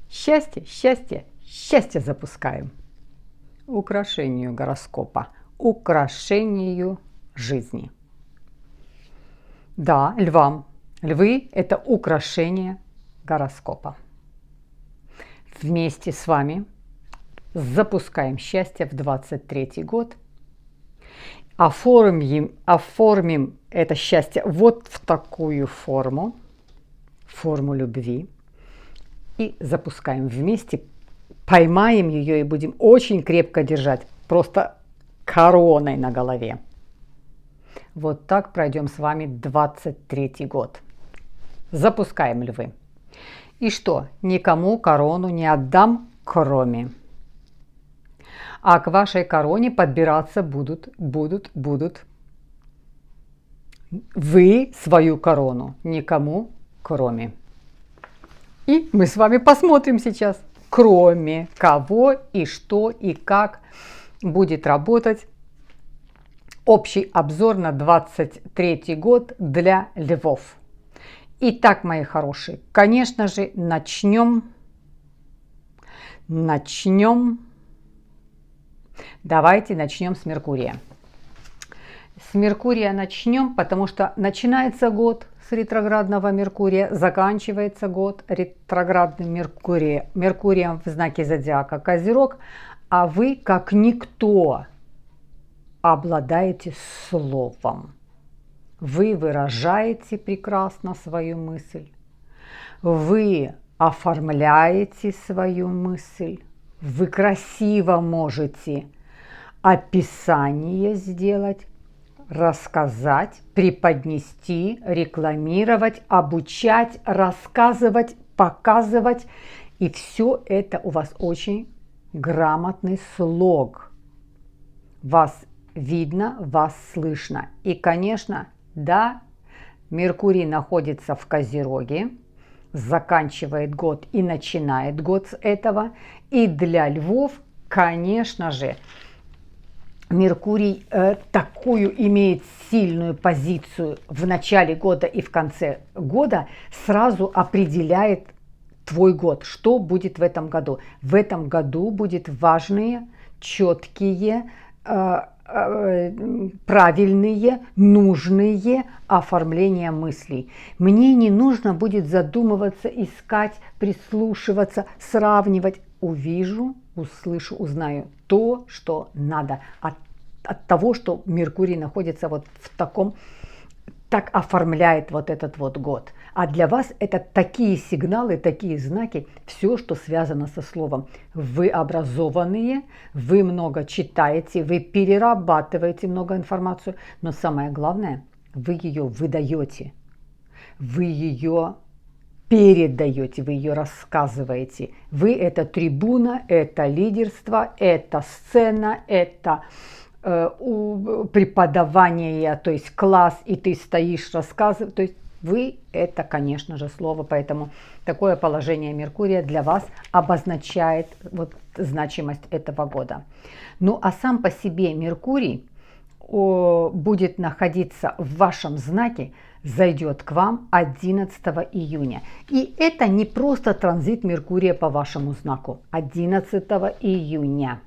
Счастье, счастье, счастье запускаем. Украшению гороскопа, украшению жизни. Да, львам. Львы – это украшение гороскопа. Вместе с вами запускаем счастье в 23 год. Оформим это счастье вот в такую форму любви. И запускаем вместе, поймаем ее и будем очень крепко держать, просто короной на голове. Вот так пройдем с вами 23 год. Запускаем, львы. И что, никому корону не отдам, кроме. А к вашей короне подбираться будут. Вы свою корону, никому кроме. И мы с вами посмотрим сейчас, кроме кого и что и как будет работать общий обзор на 23 год для львов. Итак, мои хорошие, конечно же, начнем. Давайте начнем с Меркурия. С Меркурия начнем, потому что начинается год с ретроградного Меркурия, заканчивается год ретроградным Меркурием в знаке зодиака Козерог, а вы, как никто, обладаете словом. Вы выражаете прекрасно свою мысль, вы оформляете свою мысль, вы красиво можете описание сделать, рассказать, преподнести, рекламировать, обучать, рассказывать, показывать. И все это у вас очень грамотный слог. Вас видно, вас слышно. И, конечно, да, Меркурий находится в Козероге, заканчивает год и начинает год с этого. И для львов, конечно же, Меркурий такую имеет сильную позицию в начале года и в конце года, сразу определяет твой год, что будет в этом году. В этом году будут важные, четкие, правильные, нужные оформления мыслей. Мне не нужно будет задумываться, искать, прислушиваться, сравнивать. Увижу, услышу, узнаю то, что надо. От того, что Меркурий находится вот в таком, так оформляет вот этот вот год. А для вас это такие сигналы, такие знаки, все, что связано со словом. Вы образованные, вы много читаете, вы перерабатываете много информацию, но самое главное, вы ее выдаете, вы ее передаете, вы ее рассказываете. Вы это трибуна, это лидерство, это сцена, это преподавание, то есть класс, и ты стоишь, рассказываешь. То есть вы это, конечно же, слово, поэтому такое положение Меркурия для вас обозначает вот значимость этого года. Ну а сам по себе Меркурий будет находиться в вашем знаке, зайдет к вам 11 июня. И это не просто транзит Меркурия по вашему знаку. 11 июня.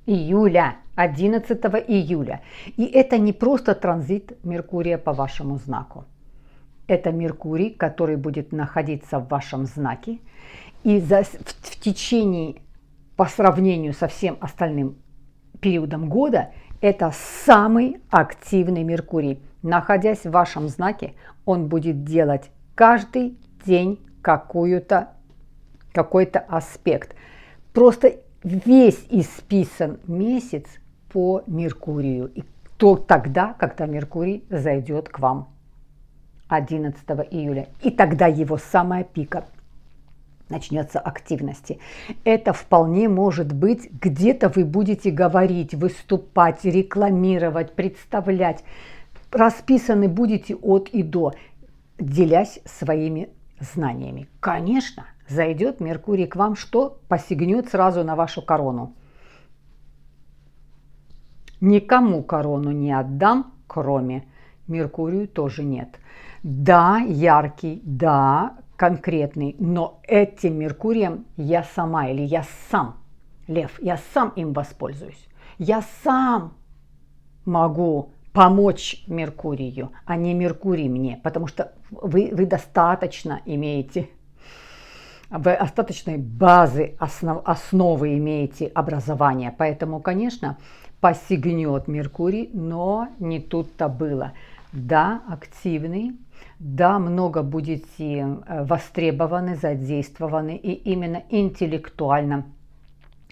11 июля. И это не просто транзит Меркурия по вашему знаку. Это Меркурий, который будет находиться в вашем знаке. И в течение, по сравнению со всем остальным периодом года, это самый активный Меркурий. Находясь в вашем знаке, он будет делать каждый день какой-то аспект. Просто весь исписан месяц по Меркурию. И то тогда, когда Меркурий зайдет к вам 11 июля. И тогда его самая пика начнется активности. Это вполне может быть, где-то вы будете говорить, выступать, рекламировать, представлять. Расписаны будете от и до, делясь своими знаниями. Конечно, зайдет Меркурий к вам, что посягнет сразу на вашу корону. Никому корону не отдам, кроме. Меркурию тоже нет. Да, яркий, да, конкретный, но этим Меркурием я сама или я сам, Лев, я сам им воспользуюсь. Я сам могу помочь Меркурию, а не Меркурий мне, потому что вы достаточно имеете, вы достаточной базы, основы имеете образования. Поэтому, конечно, посигнет Меркурий, но не тут-то было. Да, активный, да, много будете востребованы, задействованы и именно интеллектуально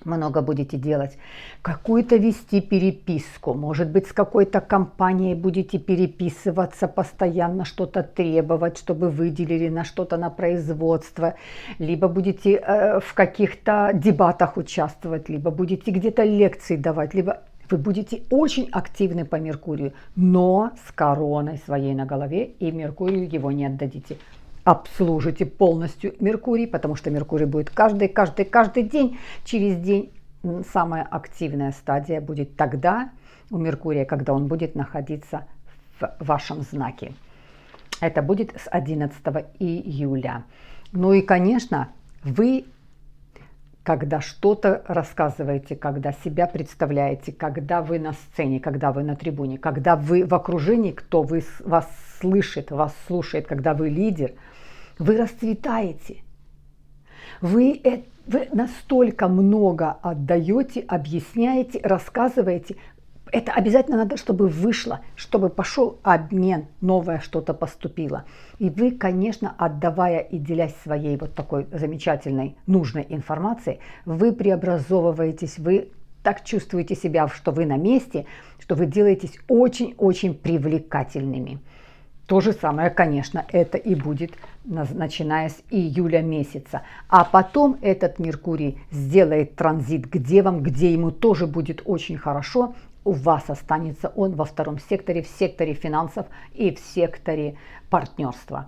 много будете делать, какую-то вести переписку, может быть, с какой-то компанией будете переписываться, постоянно что-то требовать, чтобы выделили на что-то на производство, либо будете в каких-то дебатах участвовать, либо будете где-то лекции давать, либо вы будете очень активны по Меркурию, но с короной своей на голове, и Меркурию его не отдадите. Обслужите полностью Меркурий, потому что Меркурий будет каждый день, через день. Самая активная стадия будет тогда у Меркурия, когда он будет находиться в вашем знаке. Это будет с 11 июля. Ну и, конечно, вы, когда что-то рассказываете, когда себя представляете, когда вы на сцене, когда вы на трибуне, когда вы в окружении, кто вас слышит, вас слушает, когда вы лидер, вы расцветаете. Вы настолько много отдаете, объясняете, рассказываете. Это обязательно надо, чтобы вышло, чтобы пошел обмен, новое что-то поступило. И вы, конечно, отдавая и делясь своей вот такой замечательной, нужной информацией, вы преобразовываетесь, вы так чувствуете себя, что вы на месте, что вы делаетесь очень-очень привлекательными. То же самое, конечно, это и будет, начиная с июля месяца. А потом этот Меркурий сделает транзит к Девам, где ему тоже будет очень хорошо. У вас останется он во втором секторе, в секторе финансов и в секторе партнерства.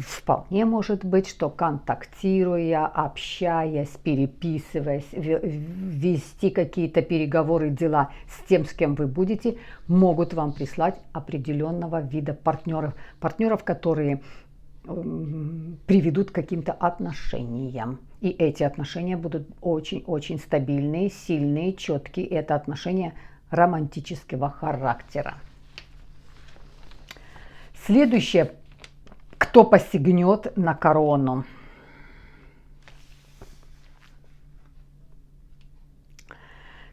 Вполне может быть, что контактируя, общаясь, переписываясь, вести какие-то переговоры, дела с тем, с кем вы будете, могут вам прислать определенного вида партнеров, которые приведут к каким-то отношениям. И эти отношения будут очень-очень стабильные, сильные, четкие. И это отношения романтического характера. Следующее. Кто посягнет на корону?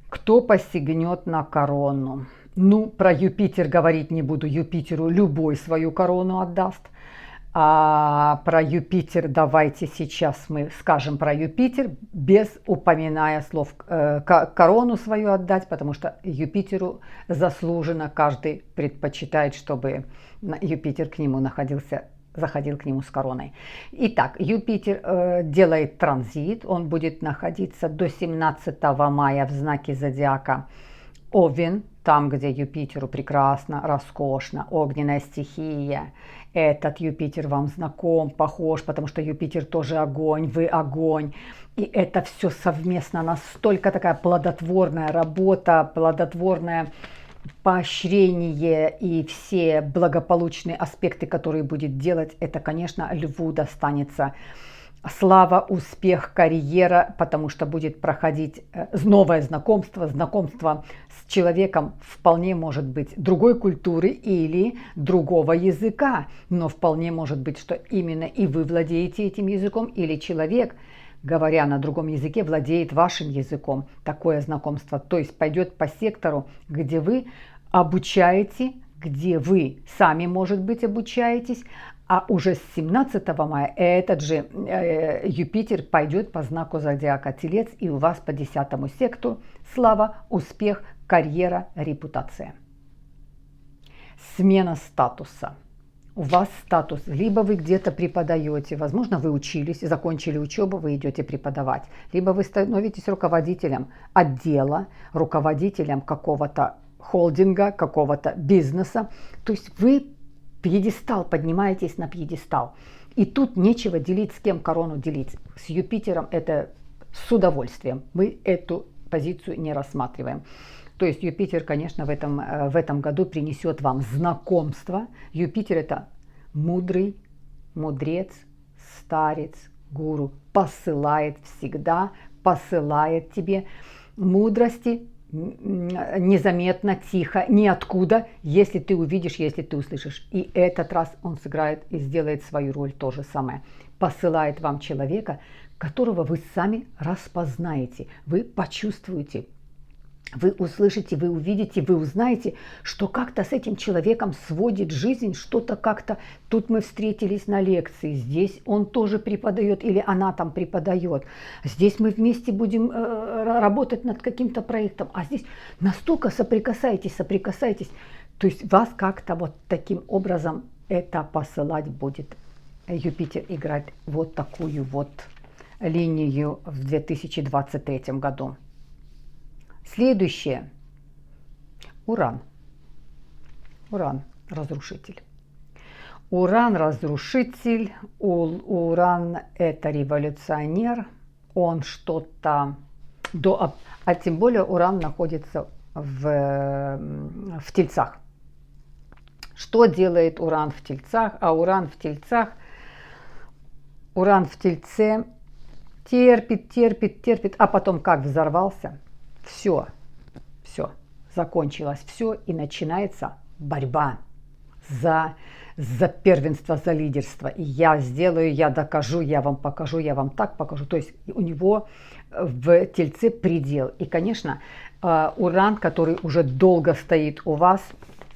Кто посягнет на корону? Ну, про Юпитер говорить не буду. Юпитеру любой свою корону отдаст. А про Юпитер давайте сейчас мы скажем про Юпитер, без упоминая слов корону свою отдать, потому что Юпитеру заслуженно каждый предпочитает, чтобы Юпитер к нему заходил к нему с короной. Итак, Юпитер делает транзит, он будет находиться до 17 мая в знаке зодиака Овен, там, где Юпитеру прекрасно, роскошно, огненная стихия. Этот Юпитер вам знаком, похож, потому что Юпитер тоже огонь, вы огонь. И это все совместно, настолько такая плодотворная работа, плодотворное поощрение и все благополучные аспекты, которые будет делать, это, конечно, Льву достанется слава, успех, карьера, потому что будет проходить новое знакомство с человеком вполне может быть другой культуры или другого языка, но вполне может быть, что именно и вы владеете этим языком, или человек, говоря на другом языке, владеет вашим языком. Такое знакомство, то есть пойдет по сектору, где вы обучаете, где вы сами, может быть, обучаетесь, а уже с 17 мая этот же Юпитер пойдет по знаку зодиака Телец, и у вас по 10-му сектору слава, успех, карьера, репутация. Смена статуса. У вас статус, либо вы где-то преподаете, возможно, вы учились, закончили учебу, вы идете преподавать, либо вы становитесь руководителем отдела, руководителем какого-то холдинга, какого-то бизнеса. То есть вы пьедестал, поднимаетесь на пьедестал. И тут нечего делить, с кем корону делить. С Юпитером это с удовольствием. Мы эту позицию не рассматриваем. То есть Юпитер, конечно, в этом году принесет вам знакомство. Юпитер – это мудрый, мудрец, старец, гуру посылает всегда, посылает тебе мудрости незаметно, тихо, ниоткуда, если ты увидишь, если ты услышишь. И этот раз он сыграет и сделает свою роль то же самое. Посылает вам человека, которого вы сами распознаете, вы почувствуете, вы услышите, вы увидите, вы узнаете, что как-то с этим человеком сводит жизнь, что-то как-то. Тут мы встретились на лекции, здесь он тоже преподает или она там преподает. Здесь мы вместе будем работать над каким-то проектом, а здесь настолько соприкасаетесь. То есть вас как-то вот таким образом это посылать будет. Юпитер играть вот такую вот линию в 2023 году. Следующее. Уран. Уран – разрушитель. Уран – разрушитель. Уран – это революционер. Он что-то... А тем более Уран находится в Тельцах. Что делает Уран в Тельцах? А Уран в Тельцах... Уран в Тельце терпит, а потом как взорвался – все, закончилось все, и начинается борьба за первенство, за лидерство. И я сделаю, я докажу, я вам покажу, я вам так покажу. То есть у него в Тельце предел. И, конечно, Уран, который уже долго стоит у вас,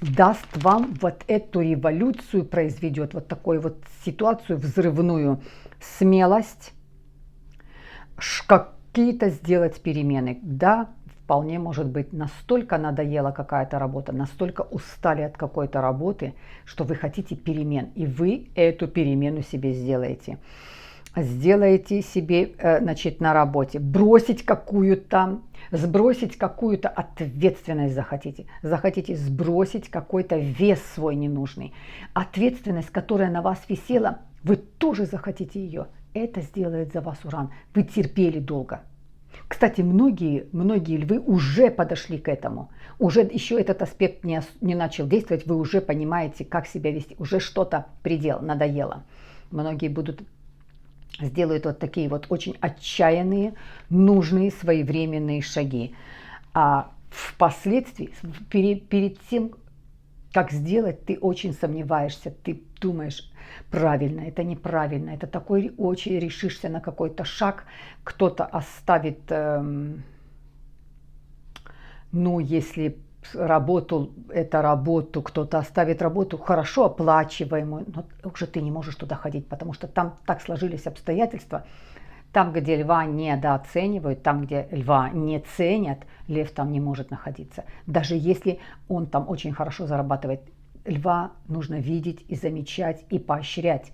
даст вам вот эту революцию, произведет вот такую вот ситуацию взрывную, смелость, какие-то сделать перемены. Да, вполне может быть, настолько надоела какая-то работа, настолько устали от какой-то работы, что вы хотите перемен. И вы эту перемену себе сделаете. Сделаете себе, значит, на работе. Сбросить какую-то ответственность захотите. Захотите сбросить какой-то вес свой ненужный. Ответственность, которая на вас висела, вы тоже захотите ее. Это сделает за вас Уран. Вы терпели долго. Кстати, многие львы уже подошли к этому. Уже еще этот аспект не начал действовать. Вы уже понимаете, как себя вести. Уже что-то предел, надоело. Многие сделают вот такие вот очень отчаянные, нужные, своевременные шаги. А впоследствии, перед тем, как сделать, ты очень сомневаешься, ты думаешь, правильно, это неправильно, это такой очень решишься на какой-то шаг, кто-то оставит, если работу, кто-то оставит работу хорошо оплачиваемую, но уже ты не можешь туда ходить, потому что там так сложились обстоятельства. Там, где льва недооценивают, там, где льва не ценят, лев там не может находиться. Даже если он там очень хорошо зарабатывает, льва нужно видеть и замечать и поощрять.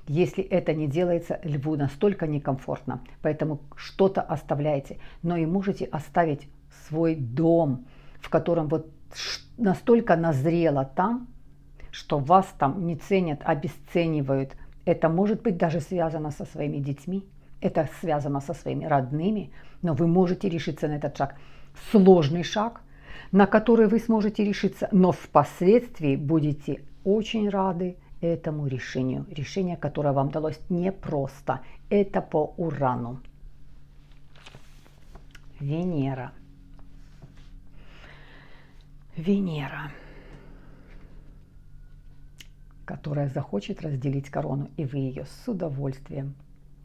Если это не делается, льву настолько некомфортно, поэтому что-то оставляете. Но и можете оставить свой дом, в котором вот настолько назрело там, что вас там не ценят, обесценивают. Это может быть даже связано со своими детьми. Это связано со своими родными, но вы можете решиться на этот шаг. Сложный шаг, на который вы сможете решиться, но впоследствии будете очень рады этому решению. Решение, которое вам далось непросто. Это по Урану. Венера. Венера, которая захочет разделить корону, и вы ее с удовольствием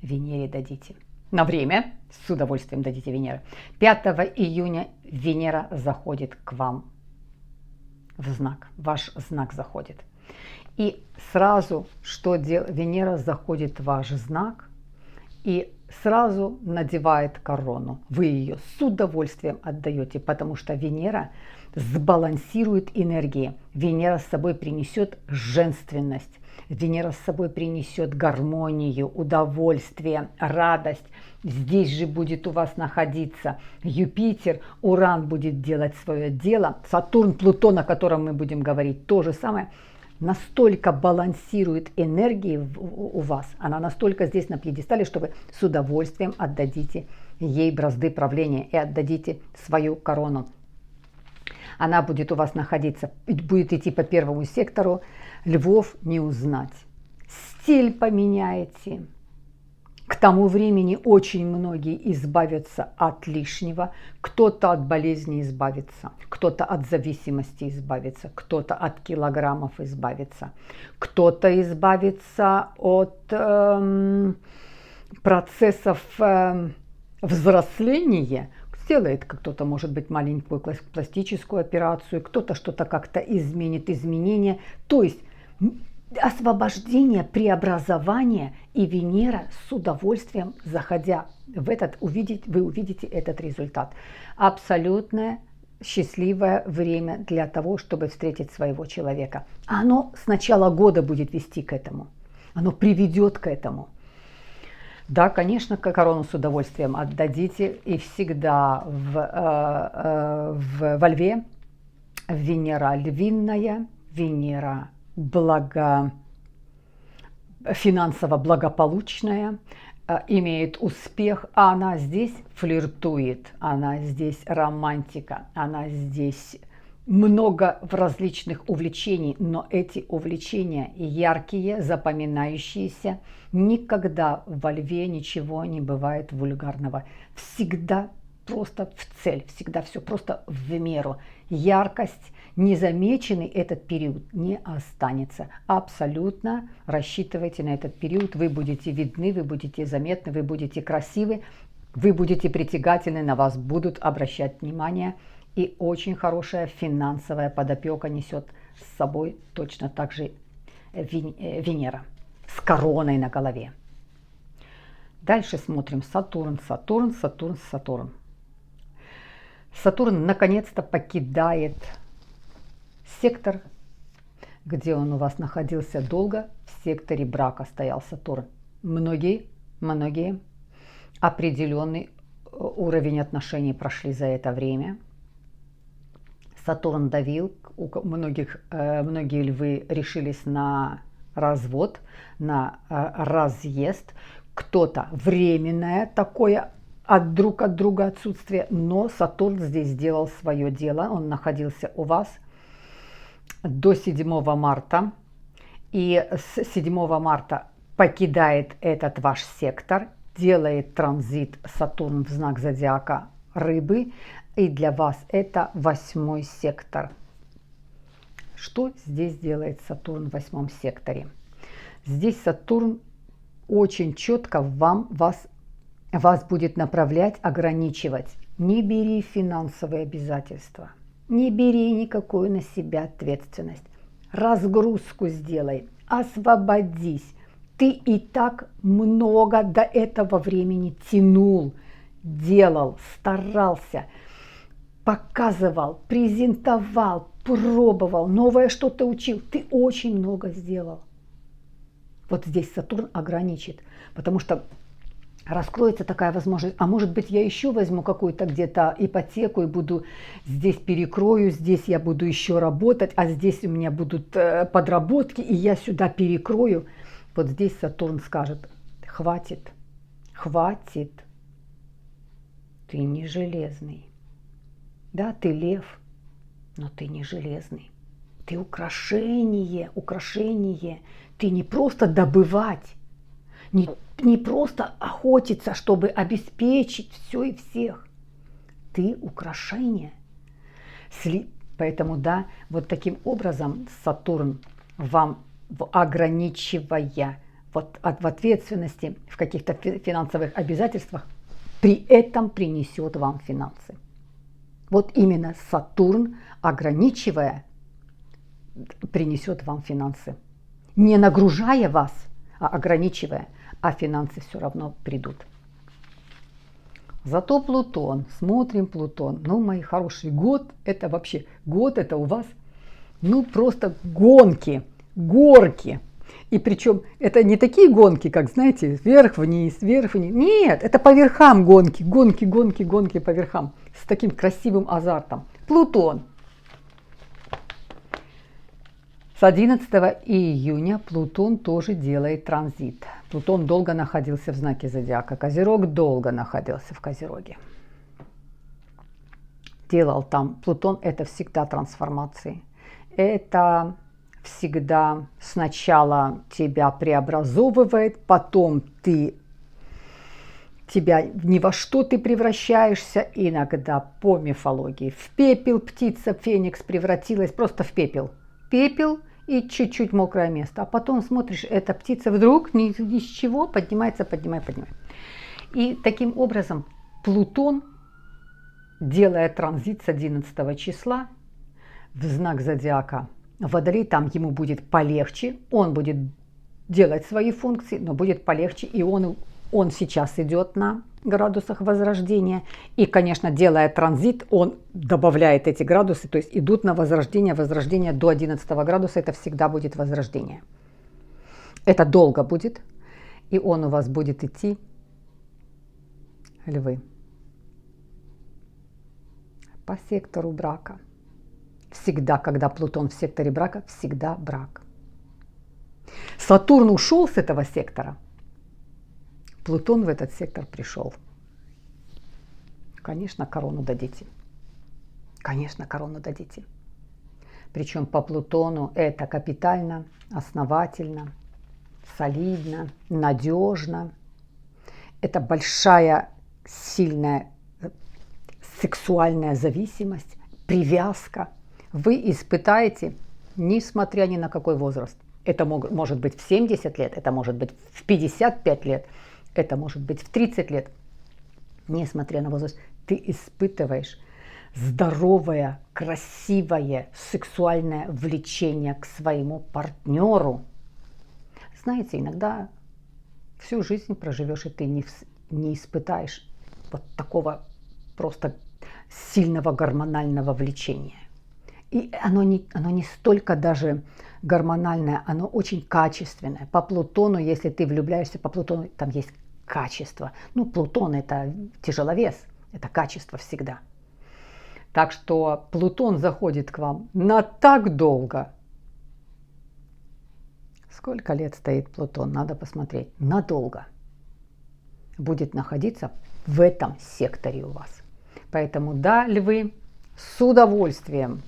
Венере дадите. На время с удовольствием дадите Венере. 5 июня Венера заходит к вам в знак. Ваш знак заходит. И сразу, что делает? Венера заходит в ваш знак и сразу надевает корону. Вы ее с удовольствием отдаете, потому что Венера сбалансирует энергии. Венера с собой принесет женственность. Венера с собой принесет гармонию, удовольствие, радость. Здесь же будет у вас находиться Юпитер, Уран будет делать свое дело, Сатурн, Плутон, о котором мы будем говорить, то же самое. Настолько балансирует энергии у вас, она настолько здесь на пьедестале, что вы с удовольствием отдадите ей бразды правления и отдадите свою корону. Она будет у вас находиться, будет идти по первому сектору, львов не узнать. Стиль поменяете, К тому времени очень многие избавятся от лишнего, кто-то от болезни избавится, кто-то от зависимости избавится, кто-то от килограммов избавится, кто-то избавится от процессов взросления, сделает кто-то, может быть, маленькую пластическую операцию, кто-то что-то как-то изменит, изменения. То есть освобождение, преобразование, и Венера с удовольствием, заходя в этот, вы увидите этот результат. Абсолютное счастливое время для того, чтобы встретить своего человека. Оно с начала года будет вести к этому. Оно приведет к этому. Да, конечно, корону с удовольствием отдадите. И всегда во Льве Венера львиная, Венера финансово благополучная, имеет успех, а она здесь флиртует, она здесь романтика, она здесь много в различных увлечений, но эти увлечения яркие, запоминающиеся. Никогда во Льве ничего не бывает вульгарного. Всегда просто в цель, всегда все просто в меру. Яркость, незамеченный этот период не останется. Абсолютно рассчитывайте на этот период. Вы будете видны, вы будете заметны, вы будете красивы, вы будете притягательны, на вас будут обращать внимание. И очень хорошая финансовая подопека несет с собой точно так же Венера с короной на голове. Дальше смотрим Сатурн, Сатурн, Сатурн, Сатурн. Сатурн наконец-то покидает сектор, где он у вас находился долго. В секторе брака стоял Сатурн. Многие определенный уровень отношений прошли за это время. Сатурн давил, многие львы решились на развод, на разъезд. Кто-то временное такое друг от друга отсутствие, но Сатурн здесь сделал свое дело. Он находился у вас до 7 марта. И с 7 марта покидает этот ваш сектор, делает транзит Сатурн в знак зодиака Рыбы. И для вас это 8 сектор. Что здесь делает Сатурн в 8 секторе? Здесь Сатурн очень четко вас будет направлять, ограничивать. Не бери финансовые обязательства. Не бери никакую на себя ответственность. Разгрузку сделай. Освободись. Ты и так много до этого времени тянул, делал, старался, показывал, презентовал, пробовал, новое что-то учил. Ты очень много сделал. Вот здесь Сатурн ограничит, потому что раскроется такая возможность. А может быть, я еще возьму какую-то где-то ипотеку и буду здесь перекрою, здесь я буду еще работать, а здесь у меня будут подработки, и я сюда перекрою. Вот здесь Сатурн скажет: хватит, хватит. Ты не железный. Да, ты лев, но ты не железный. Ты украшение, украшение. Ты не просто добывать, не просто охотиться, чтобы обеспечить все и всех. Ты украшение. Поэтому, да, вот таким образом Сатурн вам, ограничивая в ответственности, в каких-то финансовых обязательствах, при этом принесет вам финансы. Вот именно Сатурн, ограничивая, принесет вам финансы. Не нагружая вас, а ограничивая, а финансы все равно придут. Зато Плутон, смотрим Плутон. Ну, мои хорошие, год это вообще, год это у вас, ну, просто гонки, горки. И причем это не такие гонки, как, знаете, вверх-вниз, вверх-вниз. Нет, это по верхам гонки, гонки по верхам. С таким красивым азартом. Плутон. С 11 июня Плутон тоже делает транзит. Плутон долго находился в знаке зодиака Козерог, долго находился в Козероге. Делал там. Плутон — это всегда трансформации. Это всегда сначала тебя преобразовывает, потом ты тебя ни во что ты превращаешься, иногда по мифологии. В пепел птица Феникс превратилась просто в пепел. Пепел и чуть-чуть мокрое место. А потом смотришь, эта птица вдруг ни с чего поднимается. И таким образом Плутон, делая транзит с 11 числа в знак зодиака Водолей, там ему будет полегче, он будет делать свои функции, но будет полегче, и он сейчас идет на градусах возрождения. И, конечно, делая транзит, он добавляет эти градусы, то есть идут на возрождение. Возрождение до 11 градуса, это всегда будет возрождение. Это долго будет, и он у вас будет идти, львы, по сектору брака. Всегда, когда Плутон в секторе брака, всегда брак. Сатурн ушел с этого сектора, Плутон в этот сектор пришел. Конечно, корону дадите. Конечно, корону дадите. Причем по Плутону это капитально, основательно, солидно, надежно. Это большая, сильная сексуальная зависимость, привязка. Вы испытаете, несмотря ни на какой возраст. Это может быть в 70 лет, это может быть в 55 лет, это может быть в 30 лет. Несмотря на возраст, ты испытываешь здоровое, красивое, сексуальное влечение к своему партнеру. Знаете, иногда всю жизнь проживешь, и ты не испытаешь вот такого просто сильного гормонального влечения. И оно не столько даже гормональное, оно очень качественное. По Плутону, если ты влюбляешься, по Плутону там есть качество. Ну, Плутон это тяжеловес, это качество всегда. Так что Плутон заходит к вам на так долго. Сколько лет стоит Плутон? Надо посмотреть. Надолго. Будет находиться в этом секторе у вас. Поэтому да, львы, с удовольствием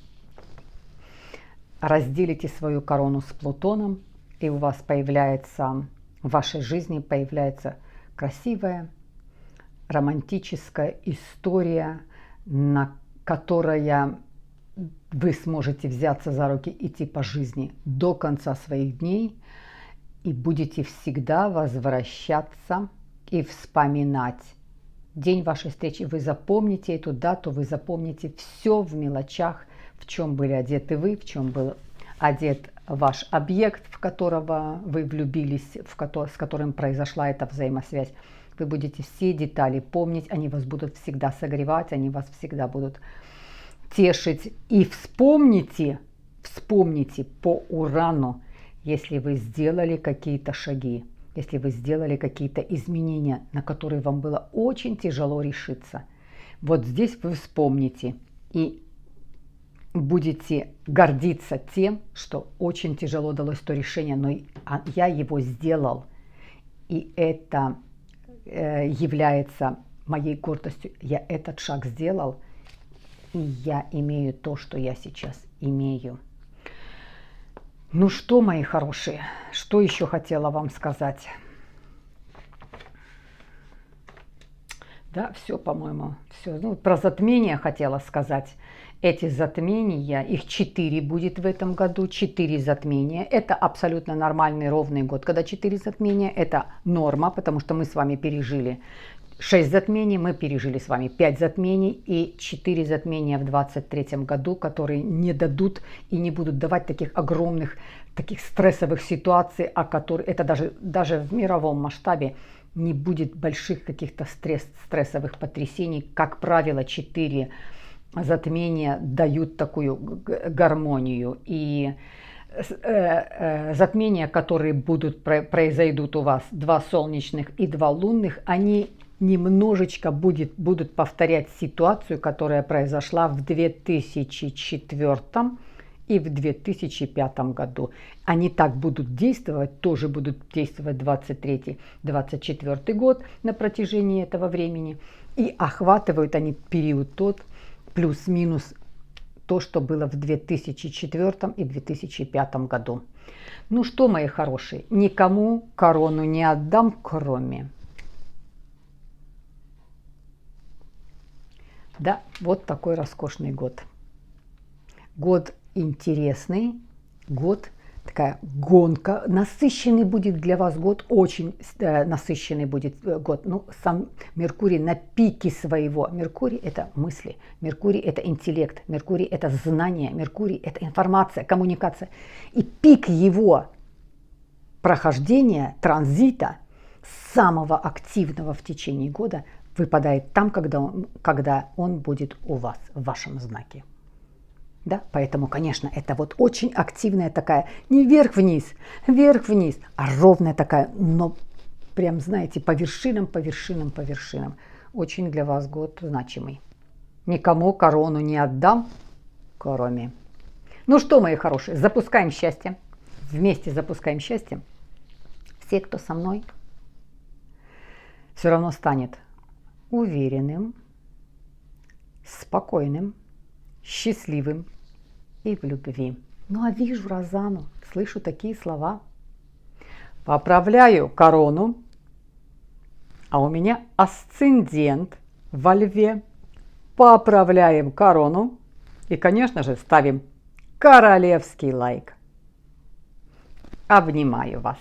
разделите свою корону с Плутоном, и у вас появляется, в вашей жизни появляется красивая, романтическая история, на которая вы сможете взяться за руки, идти по жизни до конца своих дней, и будете всегда возвращаться и вспоминать день вашей встречи. Вы запомните эту дату, вы запомните все в мелочах, в чем были одеты вы, в чем был одет ваш объект, в которого вы влюбились, с которым произошла эта взаимосвязь. Вы будете все детали помнить, они вас будут всегда согревать, они вас всегда будут тешить. И вспомните по Урану, если вы сделали какие-то шаги, если вы сделали какие-то изменения, на которые вам было очень тяжело решиться. Вот здесь вы вспомните и будете гордиться тем, что очень тяжело далось то решение, но я его сделал. И это является моей гордостью. Я этот шаг сделал, и я имею то, что я сейчас имею. Ну что, мои хорошие, что еще хотела вам сказать? Да, все, по-моему, все. Ну, про затмения хотела сказать. Эти затмения, их 4 будет в этом году, 4 затмения. Это абсолютно нормальный ровный год. Когда 4 затмения, это норма, потому что мы с вами пережили 6 затмений, мы пережили с вами 5 затмений и 4 затмения в 2023 году, которые не дадут и не будут давать таких огромных, таких стрессовых ситуаций, это даже в мировом масштабе не будет больших каких-то стрессовых потрясений. Как правило, 4 затмения дают такую гармонию. И затмения, которые произойдут у вас, 2 солнечных и 2 лунных, они немножечко будут повторять ситуацию, которая произошла в 2004 и в 2005 году. Они так будут действовать, тоже будут действовать 23-24 год на протяжении этого времени. И охватывают они период тот, плюс-минус то, что было в 2004 и 2005 году. Ну что, мои хорошие, никому корону не отдам, кроме Да, вот такой роскошный год. Год интересный, год такая гонка. Насыщенный будет для вас год, очень насыщенный будет год. Ну, сам Меркурий на пике своего. Меркурий – это мысли, Меркурий – это интеллект, Меркурий – это знание, Меркурий – это информация, коммуникация. И пик его прохождения, транзита, самого активного в течение года, выпадает там, когда он будет у вас, в вашем знаке. Да? Поэтому, конечно, это вот очень активная такая, не вверх-вниз, а ровная такая, но прям, знаете, по вершинам. Очень для вас год значимый. Никому корону не отдам, кроме. Ну что, мои хорошие, запускаем счастье. Вместе запускаем счастье. Все, кто со мной, все равно станет уверенным, спокойным, счастливым и в любви. Ну а вижу Розану, слышу такие слова. Поправляю корону, а у меня асцендент во Льве. Поправляем корону и, конечно же, ставим королевский лайк. Обнимаю вас.